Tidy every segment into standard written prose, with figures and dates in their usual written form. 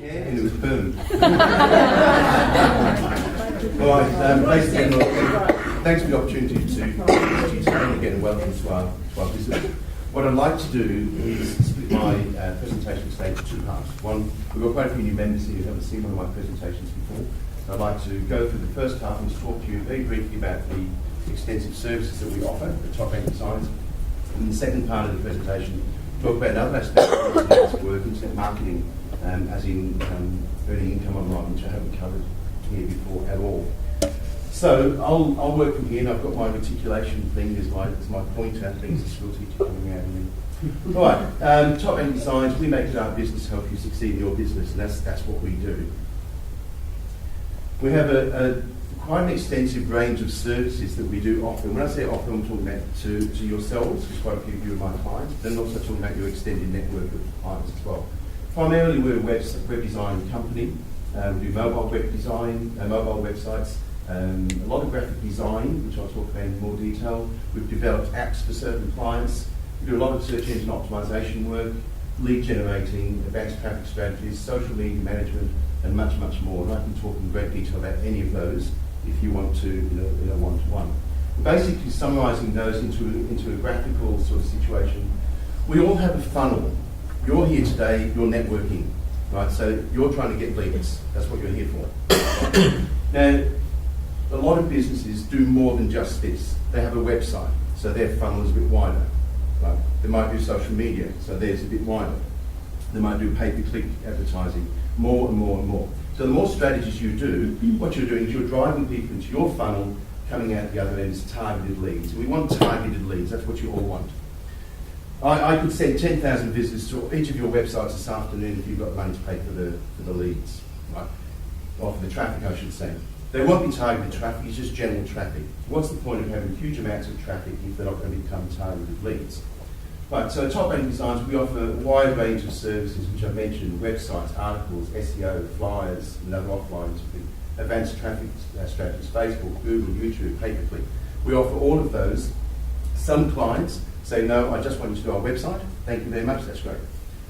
hair and it was permed. All right, ladies and gentlemen, thanks for the opportunity to meet you today and again welcome to our visit. What I'd like to do is split my presentation today into two parts. One, we've got quite a few new members here who haven't seen one of my presentations before. So I'd like to go through the first half and just talk to you very briefly about the extensive services that we offer, the top-end designs. And the second part of the presentation, talk about another aspect of internet work, internet marketing, as in earning income online, which I haven't covered here before at all. So I'll work from here, and I've got my reticulation thing as my pointer, thing as a school teacher coming out of me. All right, top-end designs, we make it our business to help you succeed in your business, and that's what we do. We have quite an extensive range of services that we do offer. When I say offer, I'm talking about to yourselves, because quite a few of you are my clients, then also talking about your extended network of clients as well. Primarily, we're a web design company. We do mobile web design, mobile websites, a lot of graphic design, which I'll talk about in more detail. We've developed apps for certain clients. We do a lot of search engine optimization work, lead generating, advanced traffic strategies, social media management, and much, much more. And I can talk in great detail about any of those if you want to in a one-to-one. Basically summarising those into a graphical sort of situation. We all have a funnel. You're here today, you're networking, right? So you're trying to get leads. That's what you're here for. Now, a lot of businesses do more than just this. They have a website, so their funnel is a bit wider. Right? They might do social media, so theirs is a bit wider. They might do pay-per-click advertising, more and more and more. So the more strategies you do, what you're doing is you're driving people into your funnel, coming out the other end is targeted leads. We want targeted leads, that's what you all want. I could send 10,000 visitors to each of your websites this afternoon if you've got money to pay for the leads, right? Or for the traffic, I should say. They won't be targeted traffic, it's just general traffic. What's the point of having huge amounts of traffic if they're not going to become targeted leads? Right, so top-end designs, we offer a wide range of services, which I mentioned, websites, articles, SEO, flyers, and other offline, advanced traffic strategies, Facebook, Google, YouTube, pay-per-click. We offer all of those. Some clients say, no, I just want you to do our website. Thank you very much, that's great.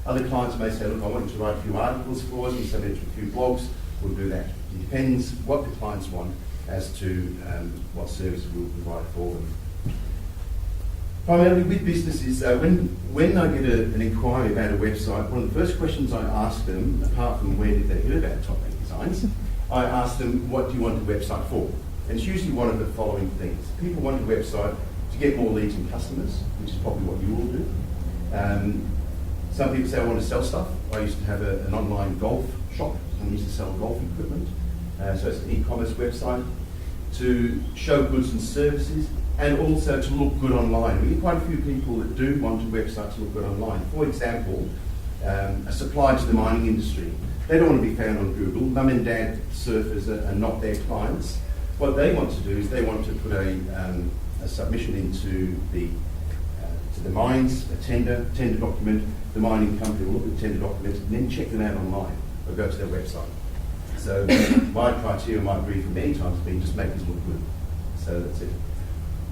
Other clients may say, look, I want you to write a few articles for us, you send it to a few blogs, we'll do that. It depends what the clients want as to what service we'll provide for them. Primarily with businesses, when I get an inquiry about a website, one of the first questions I ask them, apart from where did they hear about top-end designs, I ask them, what do you want a website for? And it's usually one of the following things. People want a website to get more leads and customers, which is probably what you all do. Some people say, I want to sell stuff. I used to have an online golf shop. I used to sell golf equipment. So it's an e-commerce website. To show goods and services, and also to look good online. We get quite a few people that do want a website to look good online. For example, a supplier to the mining industry. They don't want to be found on Google. Mum and dad surfers are not their clients. What they want to do is they want to put a submission into the mines, a tender document. The mining company will look at the tender documents and then check them out online or go to their website. So my criteria, my brief many times has been just make this look good. So that's it.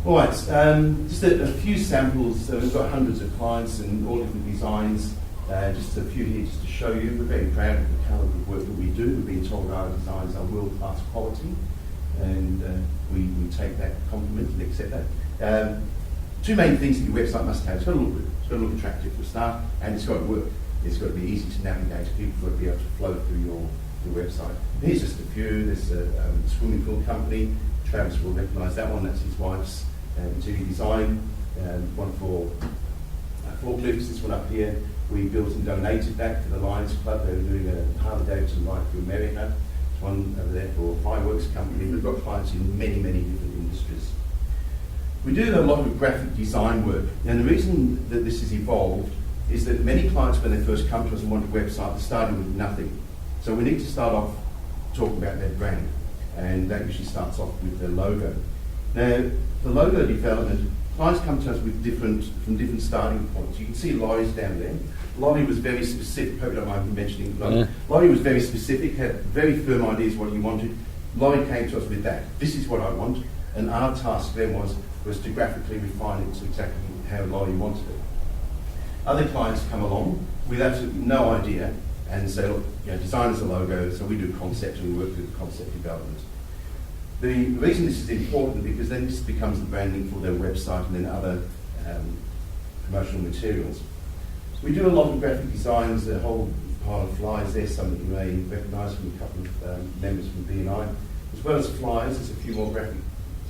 All right, just a few samples. So we've got hundreds of clients and all different designs. Just a few here just to show you. We're very proud of the calibre of work that we do. We've been told our designs are world-class quality, and we take that compliment and accept that. Two main things that your website must have. It's got to look good. It's got to look attractive for a start, and it's got to work. It's got to be easy to navigate. People got to be able to flow through your website. Here's just a few. There's a swimming pool company. Travis will recognise that one. That's his wife's interior design. One for forklifts. This one up here. We built and donated that to the Lions Club. They were doing a Harley Davidson ride through America. There's one over there for a fireworks company. We've got clients in many, many different industries. We do a lot of graphic design work. And the reason that this has evolved is that many clients, when they first come to us and want a website, they're starting with nothing. So we need to start off talking about their brand. And that usually starts off with their logo. Now, the logo development, clients come to us with different starting points. You can see Laurie's down there. Laurie was very specific. Hope you don't mind me mentioning Laurie. Yeah. Laurie was very specific, had very firm ideas what he wanted. Laurie came to us with that. This is what I want. And our task then was to graphically refine it to exactly how Laurie wanted it. Other clients come along with absolutely no idea, and say, look, design us a logo, so we do concept and we work with concept development. The reason this is important because then this becomes the branding for their website and then other promotional materials. We do a lot of graphic designs, a whole pile of flyers there, some that you may recognise from a couple of members from BNI. As well as flyers, there's a few more graphic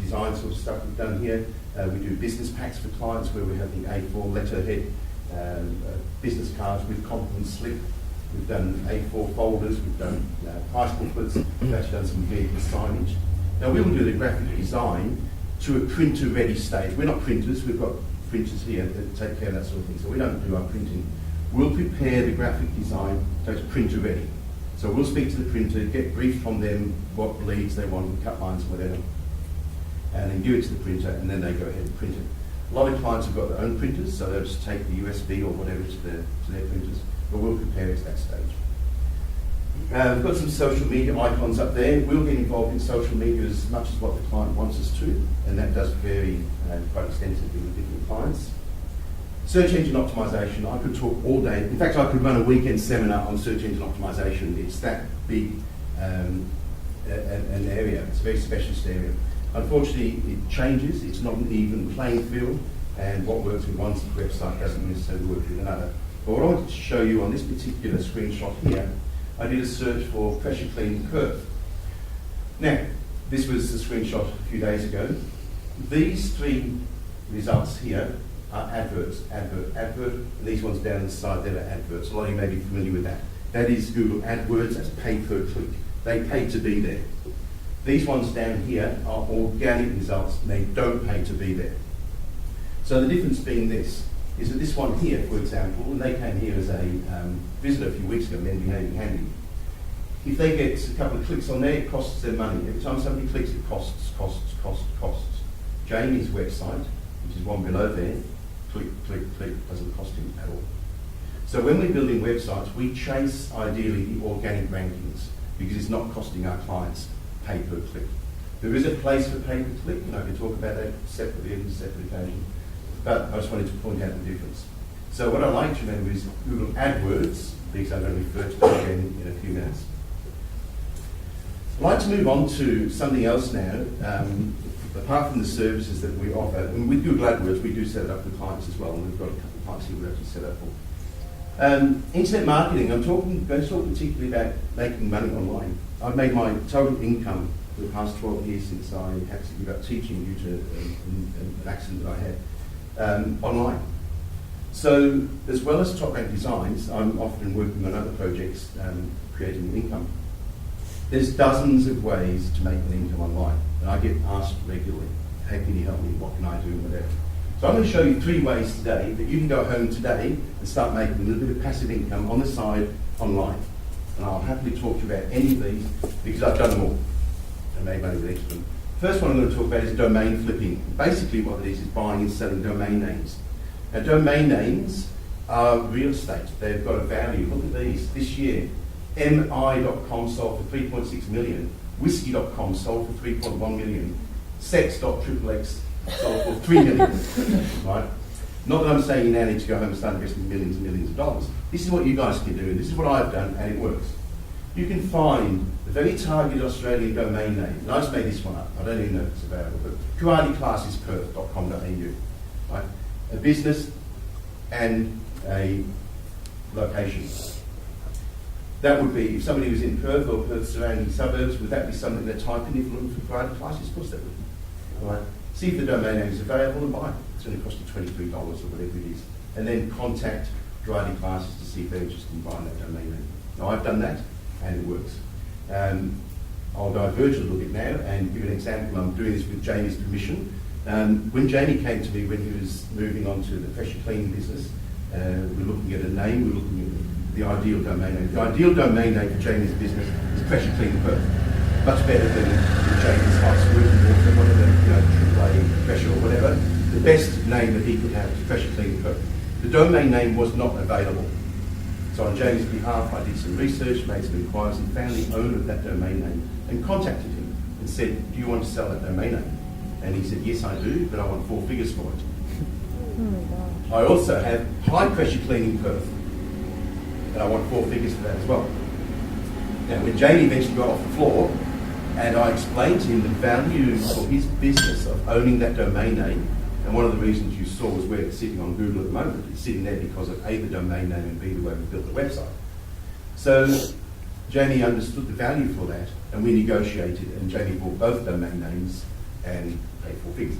design sort of stuff we've done here. We do business packs for clients where we have the A4 letterhead, business cards with compliment slip. We've done A4 folders, we've done price booklets, we've actually done some vehicle signage. Now we will do the graphic design to a printer-ready stage. We're not printers, we've got printers here that take care of that sort of thing, so we don't do our printing. We'll prepare the graphic design so it's printer-ready. So we'll speak to the printer, get brief from them what leads they want, cut lines, whatever, and then give it to the printer, and then they go ahead and print it. A lot of clients have got their own printers, so they'll just take the USB or whatever to their printers, but we'll prepare it to that stage. We've got some social media icons up there. We'll get involved in social media as much as what the client wants us to, and that does vary quite extensively with different clients. Search engine optimization, I could talk all day. In fact, I could run a weekend seminar on search engine optimization. It's that big an area. It's a very specialist area. Unfortunately, it changes. It's not an even playing field, and what works with one website doesn't necessarily work with another. But what I wanted to show you on this particular screenshot here, I did a search for pressure clean Perth. Now, this was a screenshot a few days ago. These three results here are adverts, advert, and these ones down the side there are adverts. A lot of you may be familiar with that. That is Google AdWords, that's pay per click. They pay to be there. These ones down here are organic results, and they don't pay to be there. So the difference being this, is that this one here, for example, when they came here as a visitor a few weeks ago, men behaving handy, if they get a couple of clicks on there, it costs them money. Every time somebody clicks, it costs. Jamie's website, which is one below there, click, doesn't cost him at all. So when we're building websites, we chase ideally the organic rankings because it's not costing our clients pay per click. There is a place for pay per click, and I can talk about that separately on a separate occasion, but I just wanted to point out the difference. So what I like to remember is Google AdWords, because I'm going to refer to that again in a few minutes. I'd like to move on to something else now. Apart from the services that we offer, and with Google AdWords, we do set it up for clients as well, and we've got a couple of clients here we're actually set up for. Internet marketing, I'm going to talk particularly about making money online. I've made my total income for the past 12 years since I had to give up teaching due to an accident that I had online. So, as well as top rank designs, I'm often working on other projects creating an income. There's dozens of ways to make an income online, and I get asked regularly, how can you help me, what can I do, whatever. So I'm going to show you 3 ways today that you can go home today and start making a little bit of passive income on the side online. And I'll happily talk to you about any of these because I've done them all and made money with each of them. First one I'm going to talk about is domain flipping. Basically what it is buying and selling domain names. Now domain names are real estate. They've got a value. Look at these. This year, mi.com sold for 3.6 million. Whiskey.com sold for 3.1 million. Sex.xxx sold for 3 million. Right? Not that I'm saying you now need to go home and start investing millions and millions of dollars. This is what you guys can do, and this is what I've done, and it works. You can find a very targeted Australian domain name, and I just made this one up. I don't even know if it's available, but karateclassesperth.com.au. Right? A business and a location. That would be, if somebody was in Perth or Perth surrounding suburbs, would that be something they're typing if looking for karate classes? Of course that would. All right. See if the domain name is available and buy it. It's going to cost you $23 or whatever it is. And then contact karate classes to see if they're interested in buying that domain name. Now I've done that and it works. I'll diverge a little bit now and give an example. I'm doing this with Jamie's permission. When Jamie came to me when he was moving on to the pressure cleaning business, we're looking at a name, we're looking at the ideal domain name. The ideal domain name for Jamie's business is Pressure Clean Perth. Much better than Jamie's house working or whatever, AAA pressure or whatever. The best name that he could have is Pressure Clean Perth. The domain name was not available. So on Jamie's behalf, I did some research, made some inquiries, and found the owner of that domain name and contacted him and said, do you want to sell that domain name? And he said, yes, I do, but I want 4 figures for it. Oh my gosh. I also have High Pressure Cleaning Perth. and I want 4 figures for that as well. Now, when Jamie eventually got off the floor, and I explained to him the value for his business of owning that domain name, and one of the reasons you saw was where it's sitting on Google at the moment. It's sitting there because of A, the domain name, and B, the way we built the website. So Jamie understood the value for that, and we negotiated, and Jamie bought both domain names and paid 4 figures.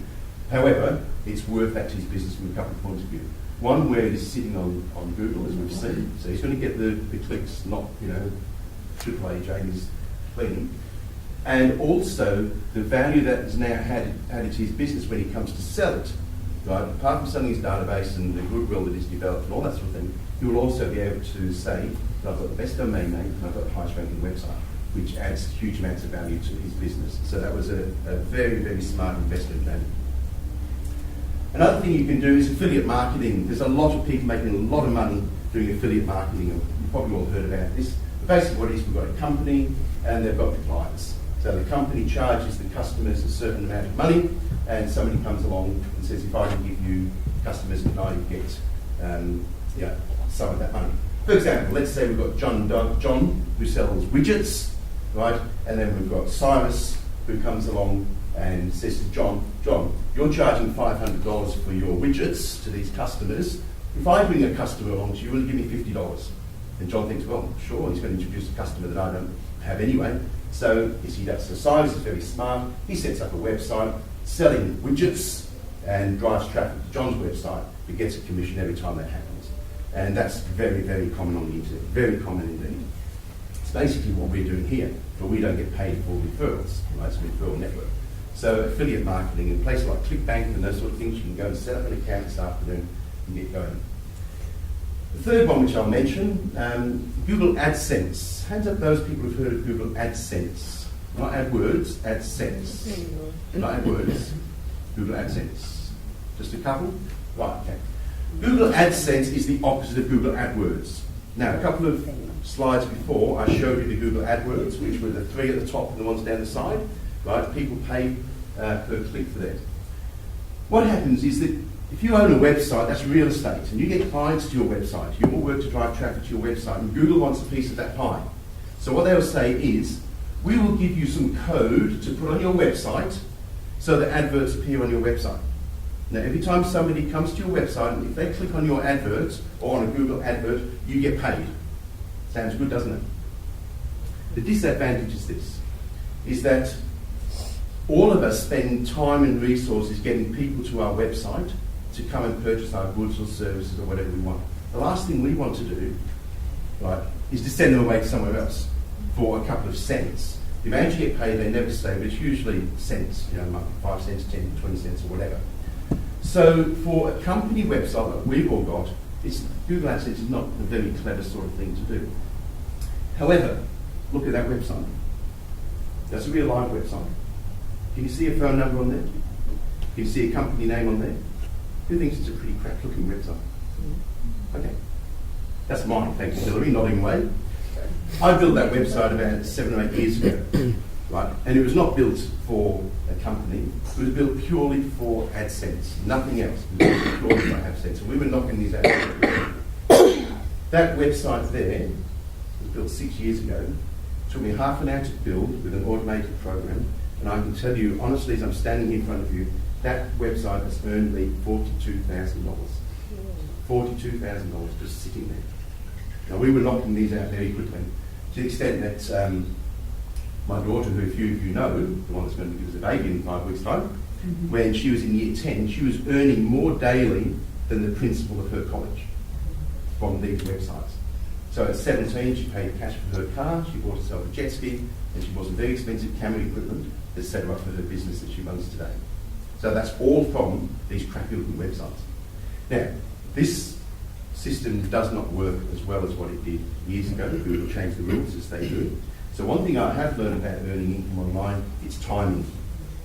However, it's worth that to his business from a couple of points of view. One, where it is sitting on Google, as we've seen. So he's going to get the clicks, not, AAA Jamie's cleaning. And also the value that is now added to his business when he comes to sell it. Right? Apart from selling his database and the goodwill that he's developed and all that sort of thing, he will also be able to say that I've got the best domain name and I've got the highest ranking website, which adds huge amounts of value to his business. So that was a very, very smart investment value. Another thing you can do is affiliate marketing. There's a lot of people making a lot of money doing affiliate marketing. You've probably all heard about this. But basically what it is, we've got a company and they've got the clients. So the company charges the customers a certain amount of money, and somebody comes along and says, if I can give you customers, can I get some of that money? For example, let's say we've got John who sells widgets, right? And then we've got Cyrus who comes along and says to John, you're charging $500 for your widgets to these customers. If I bring a customer along to you, will you give me $50? And John thinks, well, sure, he's going to introduce a customer that I don't have anyway. So he does. So Cyrus is very smart. He sets up a website selling widgets and drives traffic to John's website. He gets a commission every time that happens. And that's very, very common on the internet. Very common indeed. It's basically what we're doing here, but we don't get paid for referrals. Right? It's a referral network. So affiliate marketing in places like ClickBank and those sort of things, you can go and set up an account this afternoon and get going. The third one, which I'll mention, Google AdSense. Hands up those people who've heard of Google AdSense. Not AdWords, AdSense. Not AdWords, Google AdSense. Just a couple? Right, okay. Google AdSense is the opposite of Google AdWords. Now, a couple of slides before, I showed you the Google AdWords, which were the 3 at the top and the ones down the side. Right? People pay per click for that. What happens is that if you own a website, that's real estate, and you get clients to your website, you all work to drive traffic to your website, and Google wants a piece of that pie. So what they'll say is, we will give you some code to put on your website so that adverts appear on your website. Now, every time somebody comes to your website, and if they click on your adverts or on a Google advert, you get paid. Sounds good, doesn't it? The disadvantage is this, is that all of us spend time and resources getting people to our website to come and purchase our goods or services or whatever we want. The last thing we want to do, right, is to send them away to somewhere else for a couple of cents. The amount you get paid, they never say, but it's usually cents, 5 cents, 10, 20 cents or whatever. So for a company website that we've all got, Google AdSense is not a very clever sort of thing to do. However, look at that website. That's a real live website. Can you see a phone number on there? Can you see a company name on there? Who thinks it's a pretty crap looking website? Okay. That's mine, thanks Hillary, nodding away. I built that website about 7 or 8 years ago, right? And it was not built for a company, it was built purely for AdSense, nothing else. It was built purely for AdSense. And we were knocking these out. That website there was built 6 years ago. It took me half an hour to build with an automated program. And I can tell you, honestly, as I'm standing here in front of you, that website has earned me $42,000. $42,000 just sitting there. Now, we were knocking these out very quickly, to the extent that my daughter, who a few of you know, the one that's going to give us a baby in 5 weeks' time, when she was in year 10, she was earning more daily than the principal of her college from these websites. So at 17, she paid cash for her car, she bought herself a jet ski, and she bought some very expensive camera equipment that set her up for her business that she runs today. So that's all from these crappy looking websites. Now, this system does not work as well as what it did years ago. Google changed the rules as they do. So one thing I have learned about earning income online, it's timing.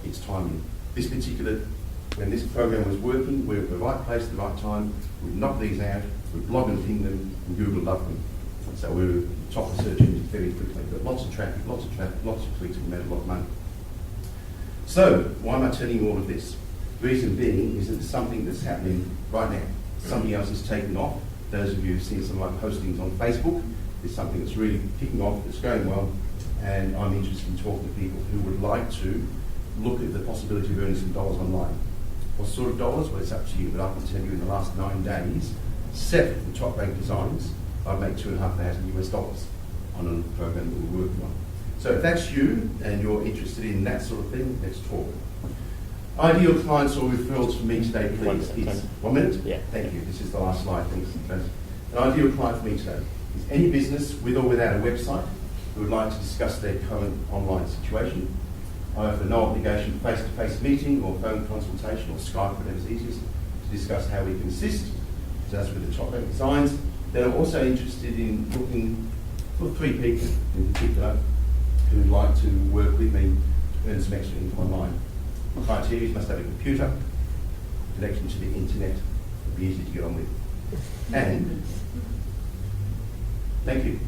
It's timing. When this program was working, we were at the right place at the right time, we knocked these out, we blog and ping them, and Google loved them. So we were top of search engines very quickly. But lots of traffic, lots of clicks, and we made a lot of money. So, why am I telling you all of this? The reason being is that it's something that's happening right now. Somebody else is taking off, Those of you who've seen some of my postings on Facebook, it's something that's really kicking off, it's going well, and I'm interested in talking to people who would like to look at the possibility of earning some dollars online. What sort of dollars? Well, it's up to you, but I can tell you in the last 9 days, 7 of the top ranked designs, I've made $2,500 US on a program that we're working on. So if that's you and you're interested in that sort of thing, let's talk. Ideal clients or referrals for me today, please. 1 minute? Yeah. Thank you. This is the last slide. Thanks. An ideal client for me today is any business with or without a website who would like to discuss their current online situation. I offer no obligation face-to-face meeting or phone consultation or Skype, whatever's easiest, to discuss how we can assist. So that's with the top ranked designs. Then I'm also interested in looking for 3 people in particular who would like to work with me to earn some extra income online. The criteria: you must have a computer, connection to the internet, it'll be easy to get on with. And thank you.